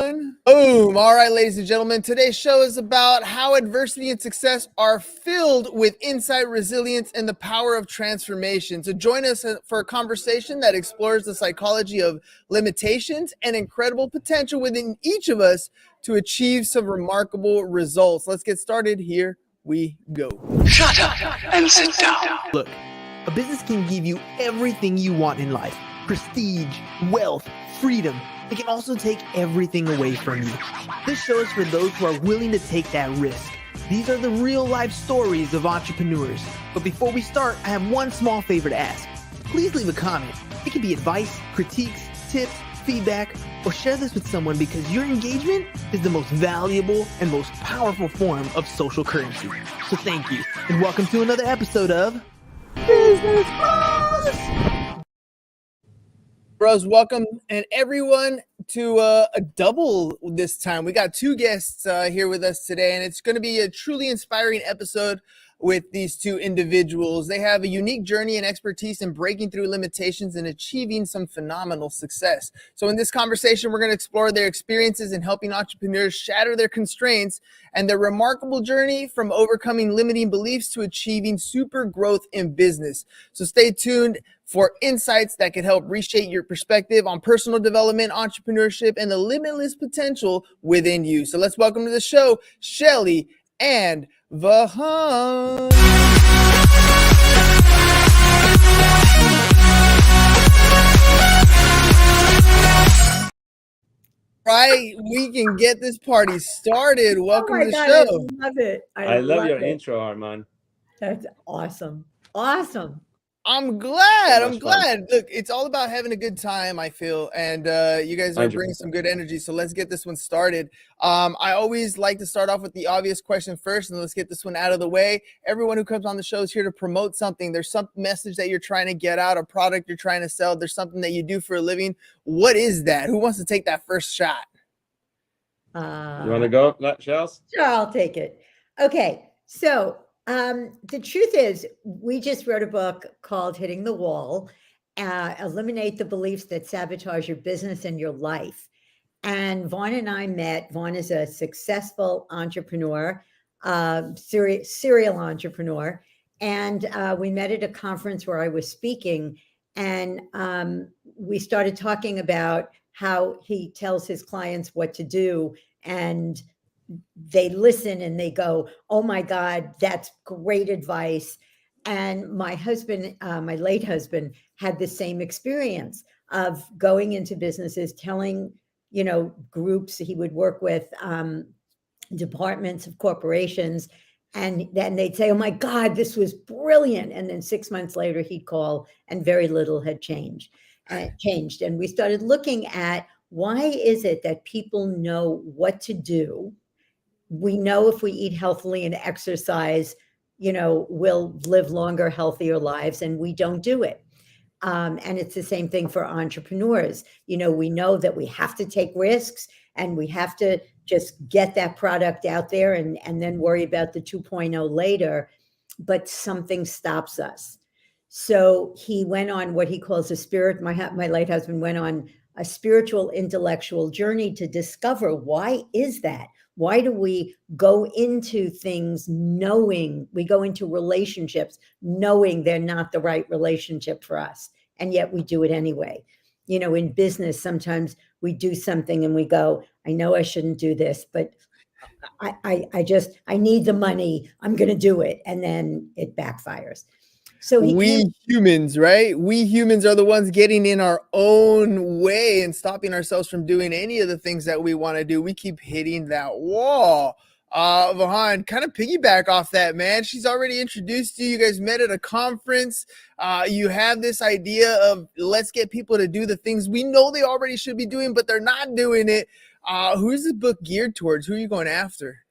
one. Boom. All right, ladies and gentlemen, today's show is about how adversity and success are filled with insight, resilience, and the power of transformation. So join us for a conversation that explores the psychology of limitations and incredible potential within each of us to achieve some remarkable results. Let's get started. Here we go. Shut up and sit down. Look, a business can give you everything you want in life. Prestige, wealth, freedom. It can also take everything away from you. This show is for those who are willing to take that risk. These are the real life stories of entrepreneurs. But before we start, I have one small favor to ask. Please leave a comment. It can be advice, critiques, tips, feedback, or share this with someone because your engagement is the most valuable and most powerful form of social currency. So thank you, and welcome to another episode of Business Bros. Bros, welcome and everyone to a double this time. We got two guests here with us today, and it's going to be a truly inspiring episode with these two individuals. They have a unique journey and expertise in breaking through limitations and achieving some phenomenal success. So in this conversation, we're going to explore their experiences in helping entrepreneurs shatter their constraints and their remarkable journey from overcoming limiting beliefs to achieving super growth in business. So stay tuned for insights that can help reshape your perspective on personal development, entrepreneurship, and the limitless potential within you. So let's welcome to the show, Shelly and Vahan. Right, we can get this party started. Welcome to the show. I love it. I love your intro, Armand. That's awesome. Awesome. I'm glad. So I'm glad. Look, it's all about having a good time, I feel, and you guys are 100%. bringing some good energy. So let's get this one started. I always like to start off with the obvious question first, and let's get this one out of the way. Everyone who comes on the show is here to promote something. There's some message that you're trying to get out, a product you're trying to sell. There's something that you do for a living. What is that? Who wants to take that first shot? You want to go, Shells? Sure, I'll take it. Okay, so the truth is, we just wrote a book called Hitting the Wall, Eliminate the Beliefs That Sabotage Your Business and Your Life. And Vahan and I met. Vahan is a successful entrepreneur, serial entrepreneur. And we met at a conference where I was speaking. And we started talking about how he tells his clients what to do. And they listen and they go, oh my God, that's great advice. And my husband, my late husband, had the same experience of going into businesses, telling, groups he would work with, departments of corporations. And then they'd say, oh my God, this was brilliant. And then 6 months later, he'd call and very little had changed. And we started looking at, why is it that people know what to do? We know if we eat healthily and exercise, we'll live longer, healthier lives, and we don't do it. And it's the same thing for entrepreneurs. We know that we have to take risks and we have to just get that product out there and then worry about the 2.0 later, but something stops us. So he went on what he calls my late husband went on a spiritual intellectual journey to discover, why is that? Why do we go into things knowing, we go into relationships knowing they're not the right relationship for us, and yet we do it anyway? In business, sometimes we do something and we go, I know I shouldn't do this, but I need the money. I'm going to do it. And then it backfires. So we humans, right? We humans are the ones getting in our own way and stopping ourselves from doing any of the things that we want to do. We keep hitting that wall. Vahan, kind of piggyback off that, man. She's already introduced you. You guys met at a conference. You have this idea of, let's get people to do the things we know they already should be doing, but they're not doing it. Who's this book geared towards? Who are you going after?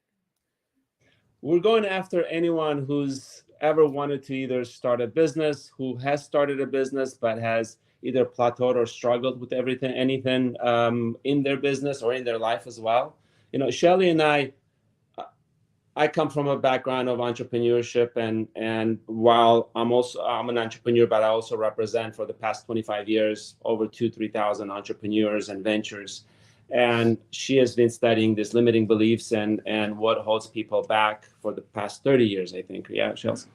We're going after anyone who's ever wanted to either start a business, who has started a business but has either plateaued or struggled with anything in their business or in their life as well. Shelly and I come from a background of entrepreneurship, and while I'm an entrepreneur, but I also represent for the past 25 years over 3,000 entrepreneurs and ventures. And she has been studying these limiting beliefs and what holds people back for the past 30 years, I think. Yeah, Shells.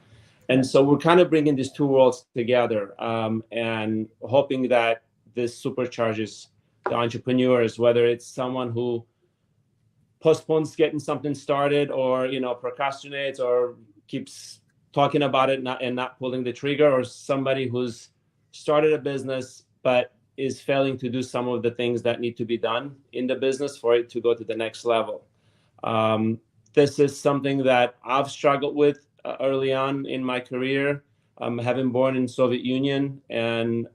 And so we're kind of bringing these two worlds together, and hoping that this supercharges the entrepreneurs, whether it's someone who postpones getting something started, or procrastinates, or keeps talking about it and not pulling the trigger, or somebody who's started a business but is failing to do some of the things that need to be done in the business for it to go to the next level. This is something that I've struggled with early on in my career, having born in Soviet Union, and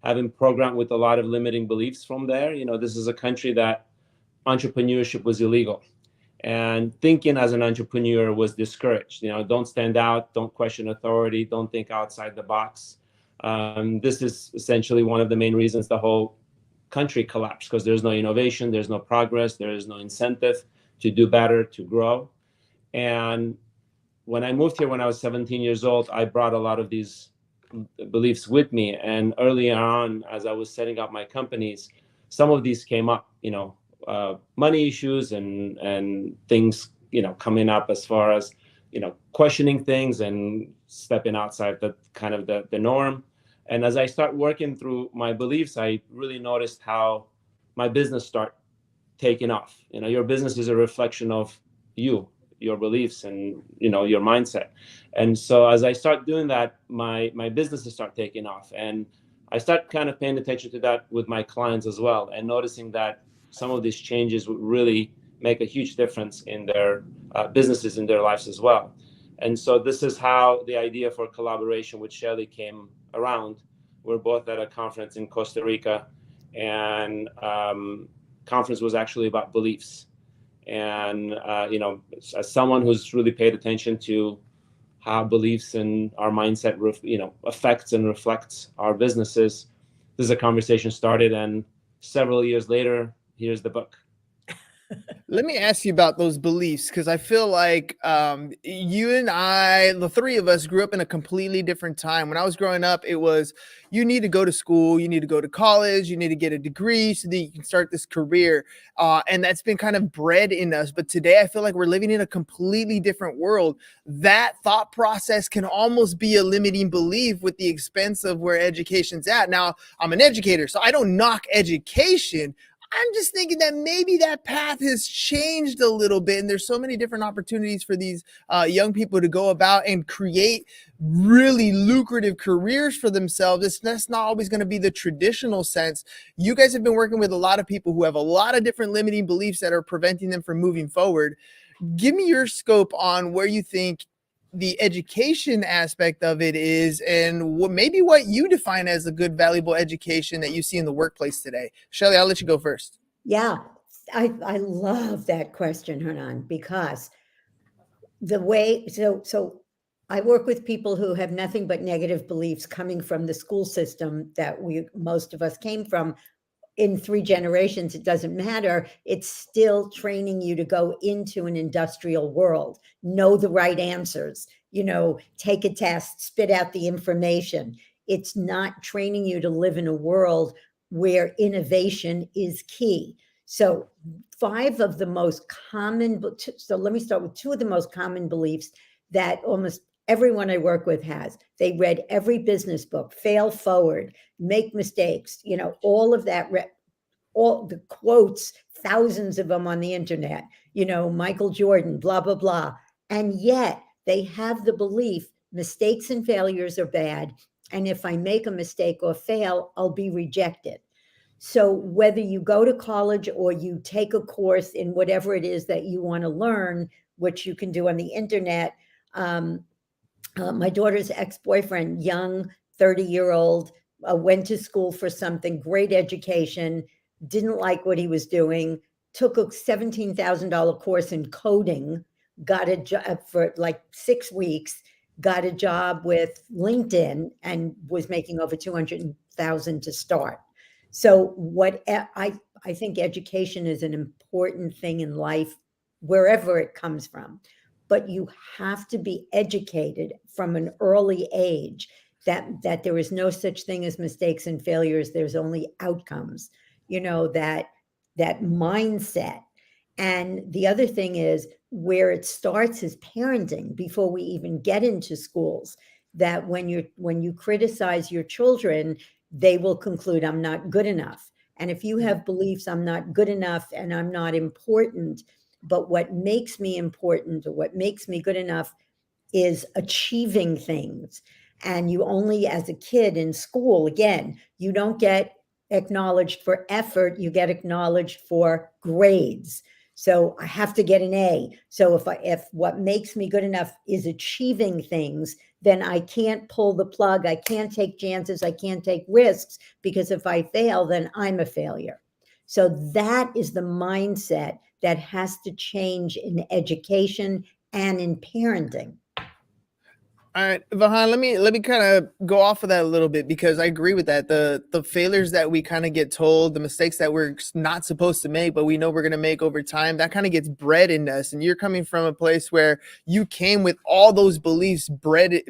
having programmed with a lot of limiting beliefs from there. This is a country that entrepreneurship was illegal, and thinking as an entrepreneur was discouraged. Don't stand out, don't question authority, don't think outside the box. This is essentially one of the main reasons the whole country collapsed, because there's no innovation, there's no progress, there is no incentive to do better, to grow. And when I moved here when I was 17 years old, I brought a lot of these beliefs with me. And early on, as I was setting up my companies, some of these came up, money issues and things, coming up as far as, questioning things and stepping outside the norm. And as I start working through my beliefs, I really noticed how my business start taking off. Your business is a reflection of your beliefs and, your mindset. And so as I start doing that, my businesses start taking off. And I start kind of paying attention to that with my clients as well, and noticing that some of these changes would really make a huge difference in their businesses, in their lives as well. And so this is how the idea for collaboration with Shelly came around. We're both at a conference in Costa Rica, and conference was actually about beliefs. And as someone who's really paid attention to how beliefs and our mindset affects and reflects our businesses, this is a conversation started, and several years later, here's the book. Let me ask you about those beliefs, because I feel like you and I, the three of us, grew up in a completely different time. When I was growing up, it was you need to go to school, you need to go to college, you need to get a degree so that you can start this career. And that's been kind of bred in us. But today I feel like we're living in a completely different world. That thought process can almost be a limiting belief with the expense of where education's at. Now, I'm an educator, so I don't knock education. I'm just thinking that maybe that path has changed a little bit, and there's so many different opportunities for these young people to go about and create really lucrative careers for themselves. That's not always going to be the traditional sense. You guys have been working with a lot of people who have a lot of different limiting beliefs that are preventing them from moving forward. Give me your scope on where you think the education aspect of it is, and maybe what you define as a good, valuable education that you see in the workplace today. Shelly, I'll let you go first. Yeah, I love that question, Hernan, because the way, so I work with people who have nothing but negative beliefs coming from the school system that most of us came from. In 3 generations, it doesn't matter. It's still training you to go into an industrial world, know the right answers, take a test, spit out the information. It's not training you to live in a world where innovation is key. So 5 of the most common, so let me start with 2 of the most common beliefs that almost everyone I work with has. They read every business book, fail forward, make mistakes, all of that, all the quotes, thousands of them on the internet, Michael Jordan, blah, blah, blah. And yet they have the belief mistakes and failures are bad. And if I make a mistake or fail, I'll be rejected. So whether you go to college or you take a course in whatever it is that you want to learn, which you can do on the internet, my daughter's ex-boyfriend, young 30-year-old, went to school for something, great education, didn't like what he was doing, took a $17,000 course in coding, got a job for like 6 weeks, got a job with LinkedIn, and was making over $200,000 to start. So I think education is an important thing in life, wherever it comes from. But you have to be educated from an early age that there is no such thing as mistakes and failures. There's only outcomes, that that mindset. And the other thing is where it starts is parenting before we even get into schools, that when you criticize your children, they will conclude I'm not good enough. And if you have beliefs, I'm not good enough and I'm not important, but what makes me important or what makes me good enough is achieving things. And you only, as a kid in school, again, you don't get acknowledged for effort, you get acknowledged for grades. So I have to get an A. So if what makes me good enough is achieving things, then I can't pull the plug. I can't take chances. I can't take risks, because if I fail, then I'm a failure. So that is the mindset that has to change in education and in parenting. All right, Vahan, let me kind of go off of that a little bit, because I agree with that. The failures that we kind of get told, the mistakes that we're not supposed to make, but we know we're going to make over time, that kind of gets bred in us. And you're coming from a place where you came with all those beliefs bred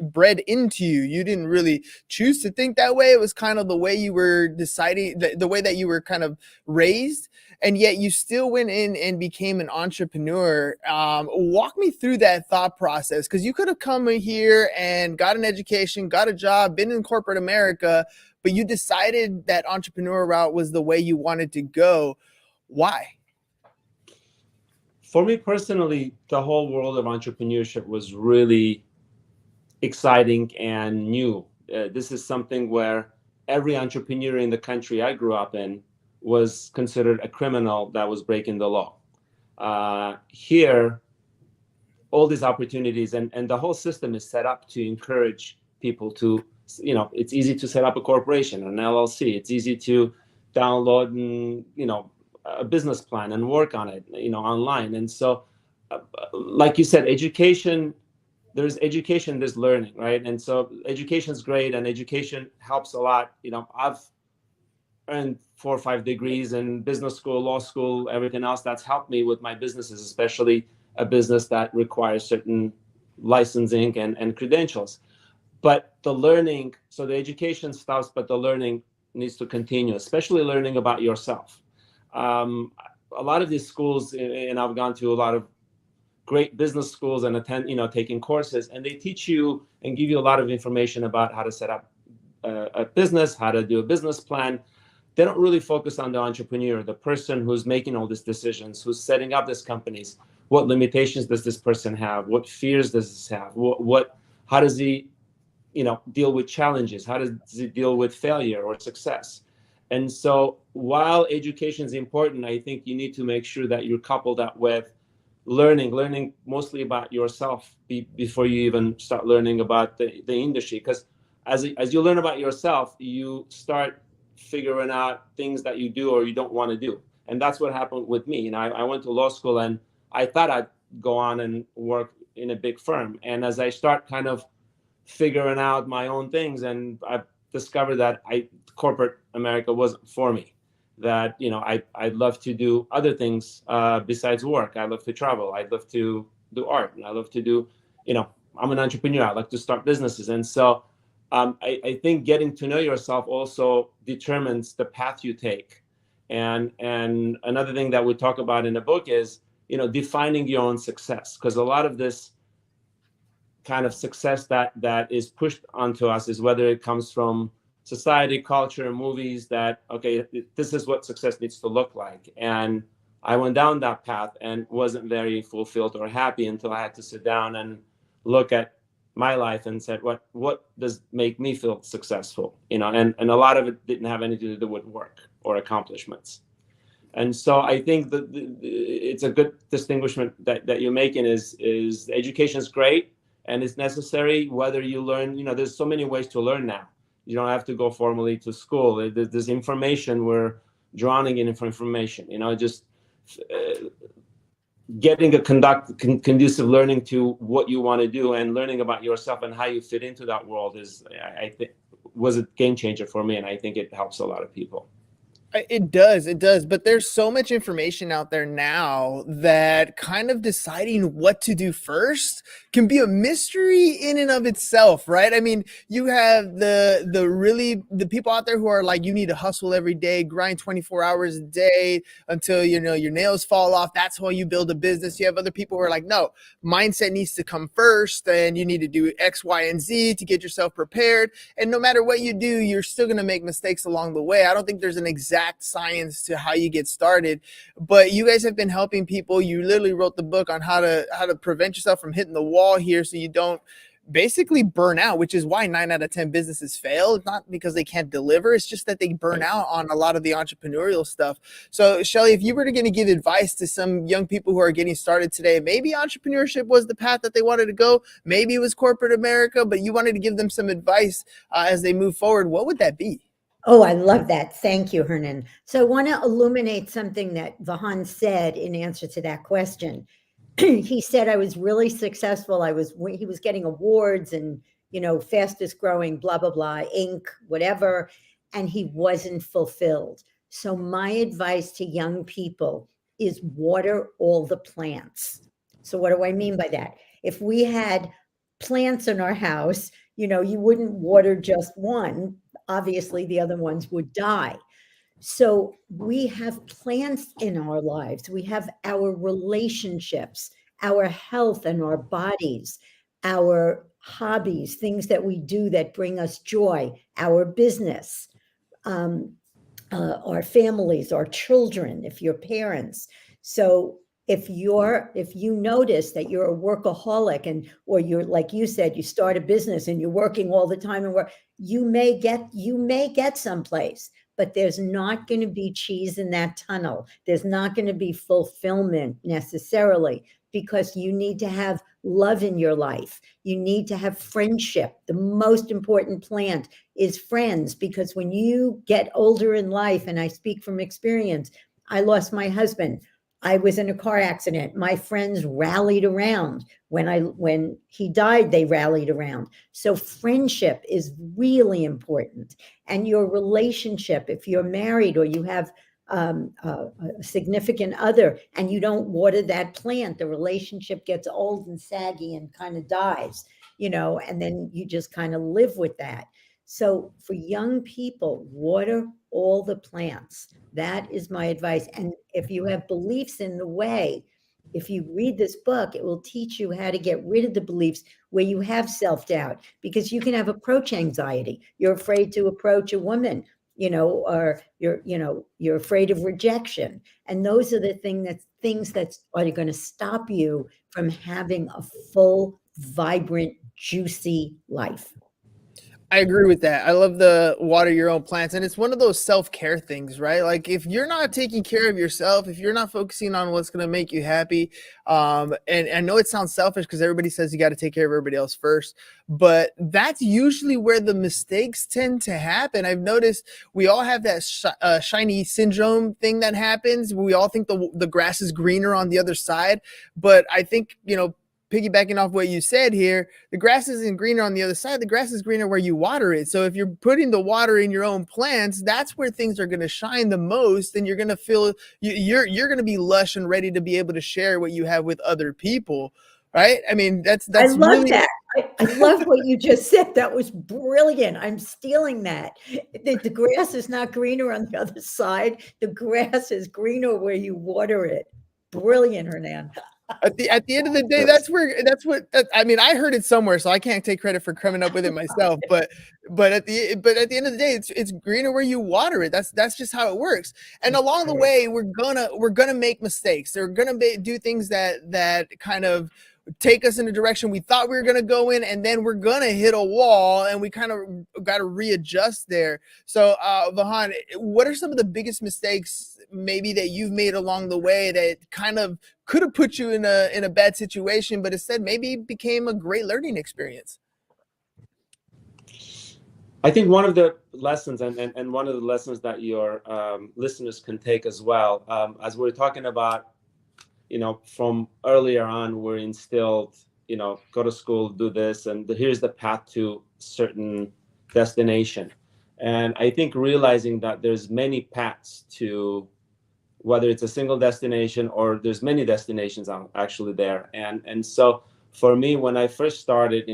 into you. You didn't really choose to think that way. It was kind of the way you were deciding, the way that you were kind of raised. And yet you still went in and became an entrepreneur. Walk me through that thought process, because you could have come here and got an education, got a job, been in corporate America, but you decided that entrepreneur route was the way you wanted to go. Why? For me personally, the whole world of entrepreneurship was really exciting and new. This is something where every entrepreneur in the country I grew up in was considered a criminal that was breaking the law. Here, all these opportunities and the whole system is set up to encourage people to, it's easy to set up a corporation, an LLC. It's easy to download and, a business plan and work on it, online. And so, like you said, education, there's learning, right? And so education is great and education helps a lot. I've earned 4 or 5 degrees in business school, law school, everything else. That's helped me with my businesses, especially a business that requires certain licensing and credentials. But the learning, so the education stops, but the learning needs to continue, especially learning about yourself. A lot of these schools, and I've gone to a lot of great business schools and taking courses, and they teach you and give you a lot of information about how to set up a business, how to do a business plan. They don't really focus on the entrepreneur, the person who's making all these decisions, who's setting up these companies. What limitations does this person have? What fears does this have? How does he, deal with challenges? How does he deal with failure or success? And so while education is important, I think you need to make sure that you're coupled up with learning mostly about yourself before you even start learning about the industry. Because as you learn about yourself, you start figuring out things that you do or you don't want to do. And that's what happened with me. I went to law school and I thought I'd go on and work in a big firm. And as I start kind of figuring out my own things, and I've discovered that corporate America wasn't for me. That, I'd love to do other things besides work. I love to travel. I love to do art. And I love to do, I'm an entrepreneur. I like to start businesses. And so I think getting to know yourself also determines the path you take. And another thing that we talk about in the book is, defining your own success. Because a lot of this kind of success that is pushed onto us is whether it comes from society, culture, movies, that, okay, this is what success needs to look like. And I went down that path and wasn't very fulfilled or happy until I had to sit down and look at my life and said, what does make me feel successful? And a lot of it didn't have anything to do with work or accomplishments. And so I think that it's a good distinguishment that you're making is education is great and it's necessary, whether you learn, there's so many ways to learn now. You don't have to go formally to school. There's information, we're drowning in information, just getting a conducive learning to what you want to do and learning about yourself and how you fit into that world is, I think, was a game changer for me. And I think it helps a lot of people. It does. But there's so much information out there now that kind of deciding what to do first can be a mystery in and of itself, right? I mean, you have the people out there who are like, you need to hustle every day, grind 24 hours a day until you know your nails fall off. That's how you build a business. You have other people who are like, no, mindset needs to come first, and you need to do X, Y, and Z to get yourself prepared. And no matter what you do, you're still going to make mistakes along the way. I don't think there's an exact science to how you get started, but you guys have been helping people. You literally wrote the book on how to prevent yourself from hitting the wall here, so you don't basically burn out, which is why 9 out of 10 businesses fail. It's not because they can't deliver, it's just that they burn out on a lot of the entrepreneurial stuff. So Shelly, if you were to give advice to some young people who are getting started today, maybe entrepreneurship was the path that they wanted to go, maybe it was corporate America, but you wanted to give them some advice as they move forward, what would that be? Oh, I love that. Thank you, Hernan. So I want to illuminate something that Vahan said in answer to that question. He said I was really successful. He was getting awards and, fastest growing, blah, blah, blah, Inc., whatever, and he wasn't fulfilled. So my advice to young people is water all the plants. So what do I mean by that? If we had plants in our house, you wouldn't water just one. Obviously, the other ones would die. So we have plants in our lives. We have our relationships, our health and our bodies, our hobbies, things that we do that bring us joy, our business, our families, our children, if you're parents. So if you notice that you're a workaholic or you're, like you said, you start a business and you're working all the time and you may get someplace, but there's not going to be cheese in that tunnel. There's not going to be fulfillment necessarily, because you need to have love in your life. You need to have friendship. The most important plant is friends, because when you get older in life, and I speak from experience, I lost my husband. I was in a car accident. My friends rallied around. When he died, they rallied around. So friendship is really important. And your relationship, if you're married or you have a significant other and you don't water that plant, the relationship gets old and saggy and kind of dies, and then you just kind of live with that. So for young people, water all the plants. That is my advice. And if you have beliefs in the way, if you read this book, it will teach you how to get rid of the beliefs where you have self-doubt, because you can have approach anxiety. You're afraid to approach a woman, or you're afraid of rejection. And those are the things that are going to stop you from having a full, vibrant, juicy life. I agree with that. I love the water your own plants. And it's one of those self-care things, right? Like if you're not taking care of yourself, if you're not focusing on what's going to make you happy, and I know it sounds selfish because everybody says you got to take care of everybody else first, but that's usually where the mistakes tend to happen. I've noticed we all have that shiny syndrome thing that happens. We all think the grass is greener on the other side. But I think, piggybacking off what you said here, the grass isn't greener on the other side. The grass is greener where you water it. So if you're putting the water in your own plants, that's where things are going to shine the most, and you're going to feel you're going to be lush and ready to be able to share what you have with other people, right? I mean, that's I love really that. I love what you just said. That was brilliant. I'm stealing that. The grass is not greener on the other side. The grass is greener where you water it. Brilliant, Hernan. At the end of the day, I mean, I heard it somewhere, so I can't take credit for coming up with it myself. But at the end of the day, it's greener where you water it. That's just how it works. And along the way, we're gonna make mistakes. They're gonna do things that kind of take us in a direction we thought we were going to go in, and then we're going to hit a wall, and we kind of got to readjust there. So Vahan, what are some of the biggest mistakes maybe that you've made along the way that kind of could have put you in a bad situation, but instead maybe became a great learning experience? I think one of the lessons and one of the lessons that your listeners can take as well, as we're talking about, from earlier on, we're instilled, go to school, do this, and here's the path to certain destination. And I think realizing that there's many paths to, whether it's a single destination or there's many destinations actually there. And so for me, when I first started,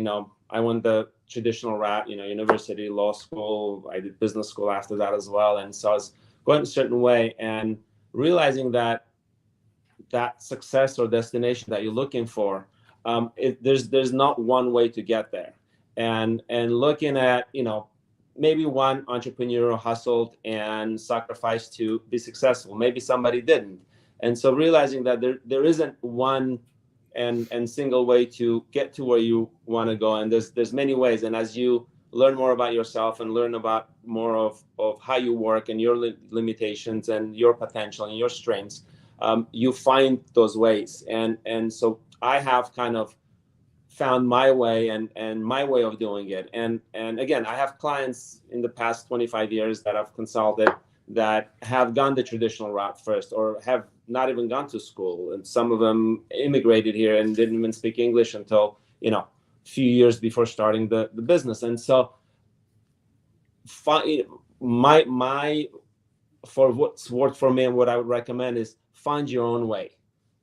I went the traditional route, university, law school. I did business school after that as well. And so I was going a certain way and realizing that success or destination that you're looking for, there's not one way to get there. And looking at, maybe one entrepreneur hustled and sacrificed to be successful. Maybe somebody didn't. And so realizing that there isn't one and single way to get to where you want to go. And there's many ways. And as you learn more about yourself and learn about more of how you work and your limitations and your potential and your strengths, you find those ways. And so I have kind of found my way and my way of doing it. And again, I have clients in the past 25 years that I've consulted that have gone the traditional route first, or have not even gone to school. And some of them immigrated here and didn't even speak English until, a few years before starting the business. And so my for what's worked for me and what I would recommend is find your own way.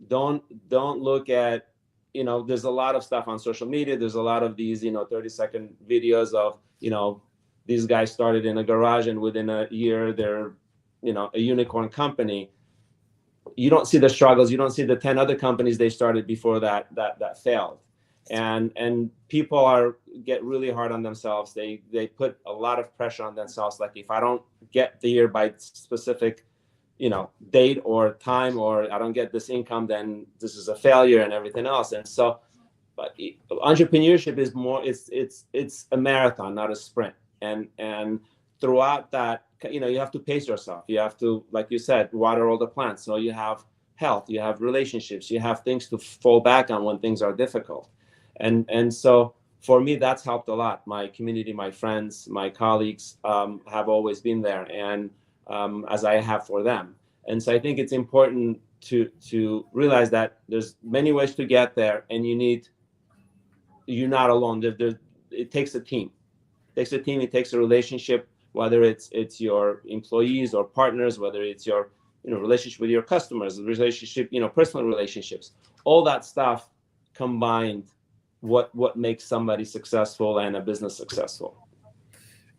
Don't look at, there's a lot of stuff on social media. There's a lot of these, 30-second videos of, these guys started in a garage and within a year they're, a unicorn company. You don't see the struggles. You don't see the 10 other companies they started before that failed. And people get really hard on themselves. They put a lot of pressure on themselves. Like, if I don't get there by specific, date or time, or I don't get this income, then this is a failure and everything else. And so, but entrepreneurship is more, it's a marathon, not a sprint. And throughout that, you have to pace yourself. You have to, like you said, water all the plants. So you have health, you have relationships, you have things to fall back on when things are difficult. And so for me, that's helped a lot. My community, my friends, my colleagues have always been there, and as I have for them. And so I think it's important to realize that there's many ways to get there, and you're not alone. It takes a team. It takes a relationship, whether it's your employees or partners, whether it's your relationship with your customers, relationship, personal relationships, all that stuff combined, what makes somebody successful and a business successful.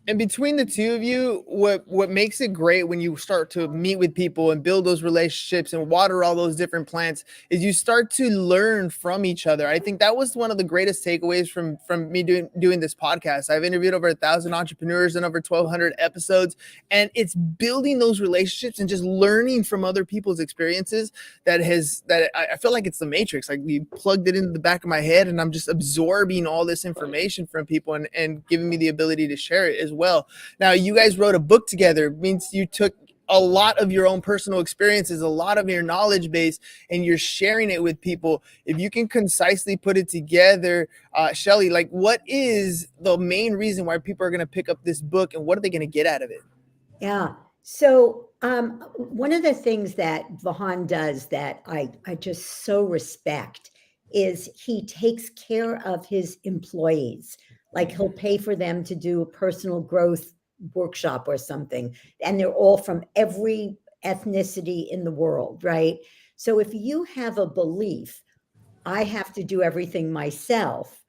And between the two of you, what makes it great when you start to meet with people and build those relationships and water all those different plants is you start to learn from each other. I think that was one of the greatest takeaways from me doing this podcast. I've interviewed over 1,000 entrepreneurs and over 1,200 episodes, and it's building those relationships and just learning from other people's experiences that I feel like it's the Matrix. Like, we plugged it into the back of my head, and I'm just absorbing all this information from people and giving me the ability to share it as well. Now, you guys wrote a book together. It means you took a lot of your own personal experiences, a lot of your knowledge base, and you're sharing it with people. If you can concisely put it together, Shelly, like, what is the main reason why people are going to pick up this book, and what are they going to get out of it? Yeah. So one of the things that Vahan does that I just so respect is he takes care of his employees. Like, he'll pay for them to do a personal growth workshop or something. And they're all from every ethnicity in the world, right? So if you have a belief, I have to do everything myself,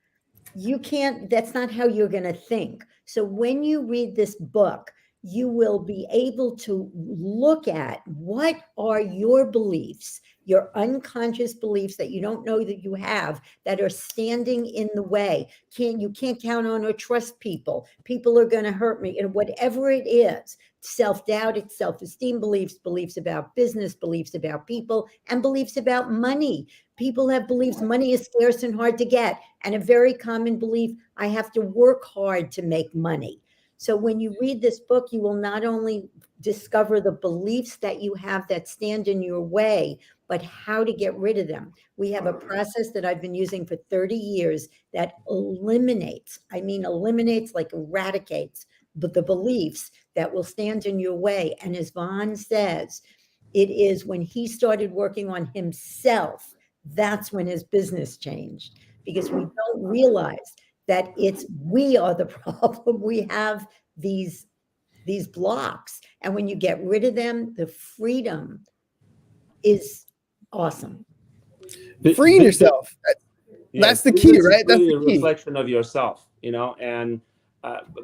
you can't, that's not how you're going to think. So when you read this book, you will be able to look at what are your beliefs, your unconscious beliefs that you don't know that you have, that are standing in the way. You can't count on or trust people. People are going to hurt me, and whatever it is, self-doubt, it's self-esteem beliefs about business, beliefs about people, and beliefs about money. People have beliefs money is scarce and hard to get, and a very common belief, I have to work hard to make money. So when you read this book, you will not only discover the beliefs that you have that stand in your way, but how to get rid of them. We have a process that I've been using for 30 years that eliminates, like eradicates the beliefs that will stand in your way. And as Vahan says, it is when he started working on himself, that's when his business changed, because we don't realize that we are the problem. We have these these blocks. And when you get rid of them, the freedom is awesome. Freeing yourself. That's the key, right? That's really the a key. reflection of yourself, and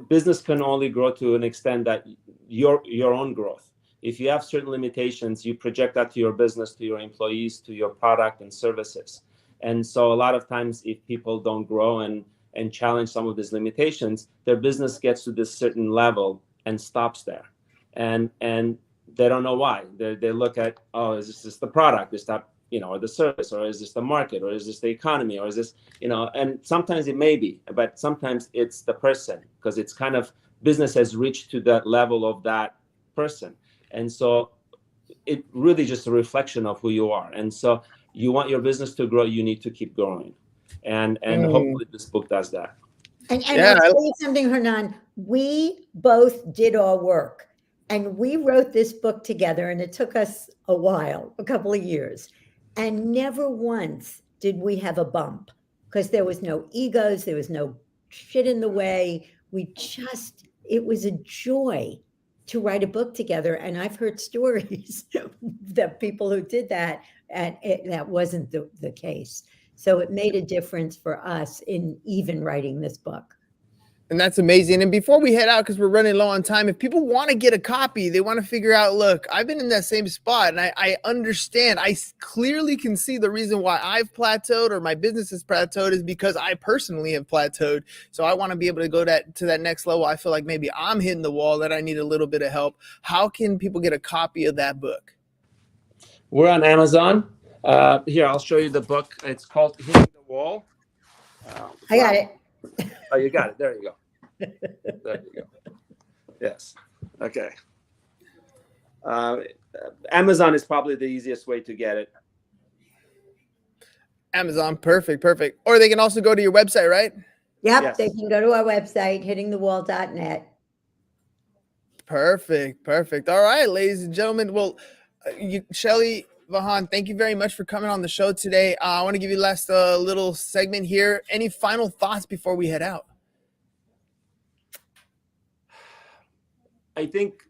business can only grow to an extent that your own growth. If you have certain limitations, you project that to your business, to your employees, to your product and services. And so a lot of times, if people don't grow and challenge some of these limitations, their business gets to this certain level and stops there. And they don't know why. They look at, oh, is this just the product? Is that, or the service, or is this the market, or is this the economy, or is this, and sometimes it may be, but sometimes it's the person, because it's kind of business has reached to that level of that person. And so it really just a reflection of who you are. And so you want your business to grow, you need to keep growing. And hopefully this book does that. And I'll tell you something, Hernan, we both did our work and we wrote this book together, and it took us a while, a couple of years. And never once did we have a bump, because there was no egos, there was no shit in the way. It was a joy to write a book together. And I've heard stories that people who did that, and that wasn't the case. So it made a difference for us in even writing this book. And that's amazing. And before we head out, because we're running low on time, if people want to get a copy, they want to figure out, look, I've been in that same spot, and I understand. I clearly can see the reason why I've plateaued or my business has plateaued is because I personally have plateaued. So I want to be able to go to that next level. I feel like maybe I'm hitting the wall, that I need a little bit of help. How can people get a copy of that book? We're on Amazon. Here, I'll show you the book. It's called Hitting the Wall. I got it. Oh, you got it. There you go. There you go. Yes. Okay. Amazon is probably the easiest way to get it. Amazon. Perfect. Or they can also go to your website, right? Yep. Yes. They can go to our website, hittingthewall.net. Perfect. All right, ladies and gentlemen. Well, Shelly, Vahan, thank you very much for coming on the show today. I want to give you last little segment here. Any final thoughts before we head out? I think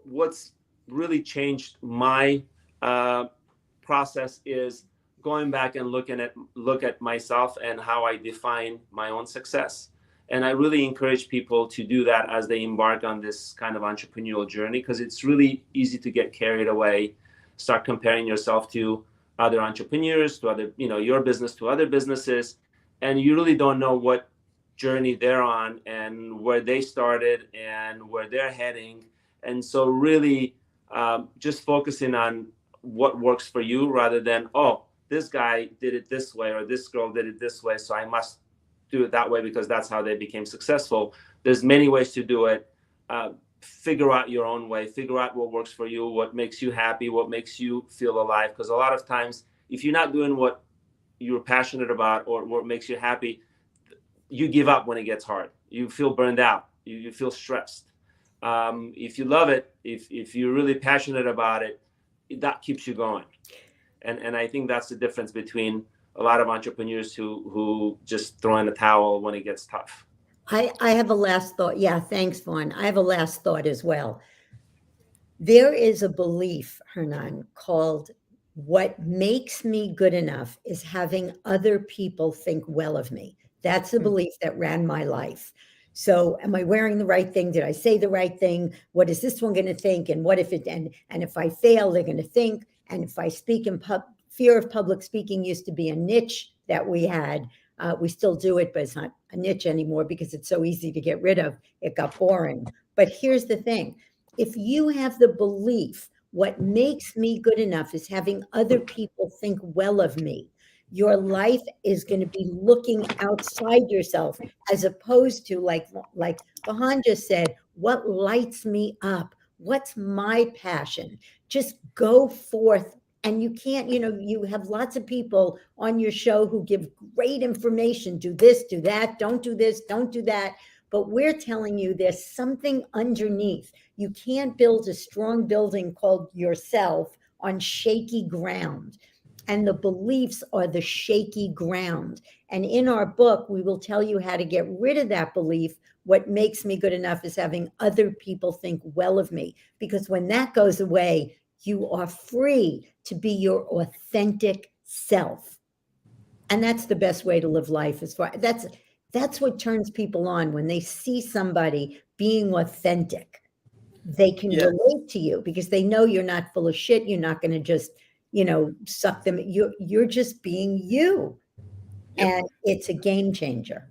what's really changed my process is going back and look at myself and how I define my own success. And I really encourage people to do that as they embark on this kind of entrepreneurial journey, because it's really easy to get carried away, start comparing yourself to other entrepreneurs, to other, your business to other businesses, and you really don't know what journey they're on and where they started and where they're heading. And so really just focusing on what works for you, rather than, oh, this guy did it this way, or this girl did it this way, so I must do it that way because that's how they became successful. There's many ways to do it. Figure out your own way, figure out what works for you, what makes you happy, what makes you feel alive. Because a lot of times, if you're not doing what you're passionate about or what makes you happy, you give up when it gets hard. You feel burned out. You feel stressed. If you love it, if you're really passionate about it, that keeps you going. And I think that's the difference between a lot of entrepreneurs who just throw in the towel when it gets tough. I have a last thought. Yeah, thanks, Vahan. I have a last thought as well. There is a belief, Hernan, called what makes me good enough is having other people think well of me. That's the belief that ran my life. So am I wearing the right thing? Did I say the right thing? What is this one going to think? And what if it, and if I fail, they're going to think. And if I speak in fear of public speaking used to be a niche that we had. We still do it, but it's not a niche anymore because it's so easy to get rid of. It got boring. But here's the thing. If you have the belief, what makes me good enough is having other people think well of me, your life is going to be looking outside yourself, as opposed to like Vahan just said, what lights me up? What's my passion? Just go forth. And you can't, you have lots of people on your show who give great information. Do this, do that. Don't do this, don't do that. But we're telling you there's something underneath. You can't build a strong building called yourself on shaky ground. And the beliefs are the shaky ground. And in our book, we will tell you how to get rid of that belief What makes me good enough is having other people think well of me, because when that goes away, you are free to be your authentic self. And that's the best way to live life. That's what turns people on when they see somebody being authentic. They can Yes. relate to you because they know you're not full of shit. You're not going to just, suck them. You're just being you. Yep. And it's a game changer.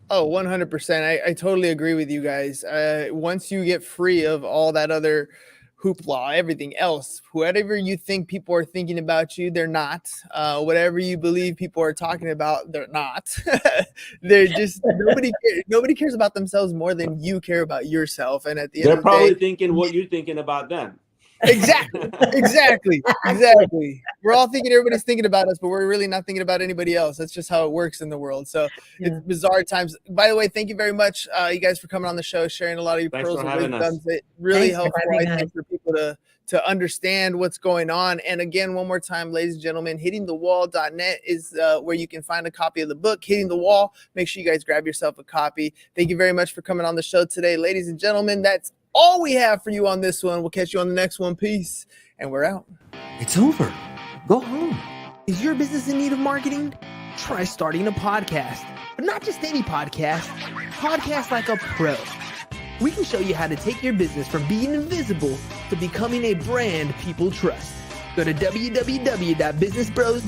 Oh, 100%. I totally agree with you guys. Once you get free of all that other hoopla, everything else, whatever you think people are thinking about you, they're not. Whatever you believe people are talking about, they're not. They're just nobody cares about themselves more than you care about yourself. And at the end They're of the probably day, thinking what you're thinking about them. Exactly. We're all thinking everybody's thinking about us, but we're really not thinking about anybody else. That's just how it works in the world. So it's bizarre times. By the way, thank you very much, you guys, for coming on the show, sharing a lot of your Thanks pearls for and having us. wisdoms. It really Thanks for helpful, having I think, us. for people to understand what's going on. And again, one more time, ladies and gentlemen, hittingthewall.net is where you can find a copy of the book, Hitting the Wall. Make sure you guys grab yourself a copy. Thank you very much for coming on the show today, ladies and gentlemen. That's all we have for you on this one. We'll catch you on the next one. Peace. And we're out. It's over. Go home. Is your business in need of marketing? Try starting a podcast. But not just any podcast. Podcast like a pro. We can show you how to take your business from being invisible to becoming a brand people trust. Go to www.businessbros.com.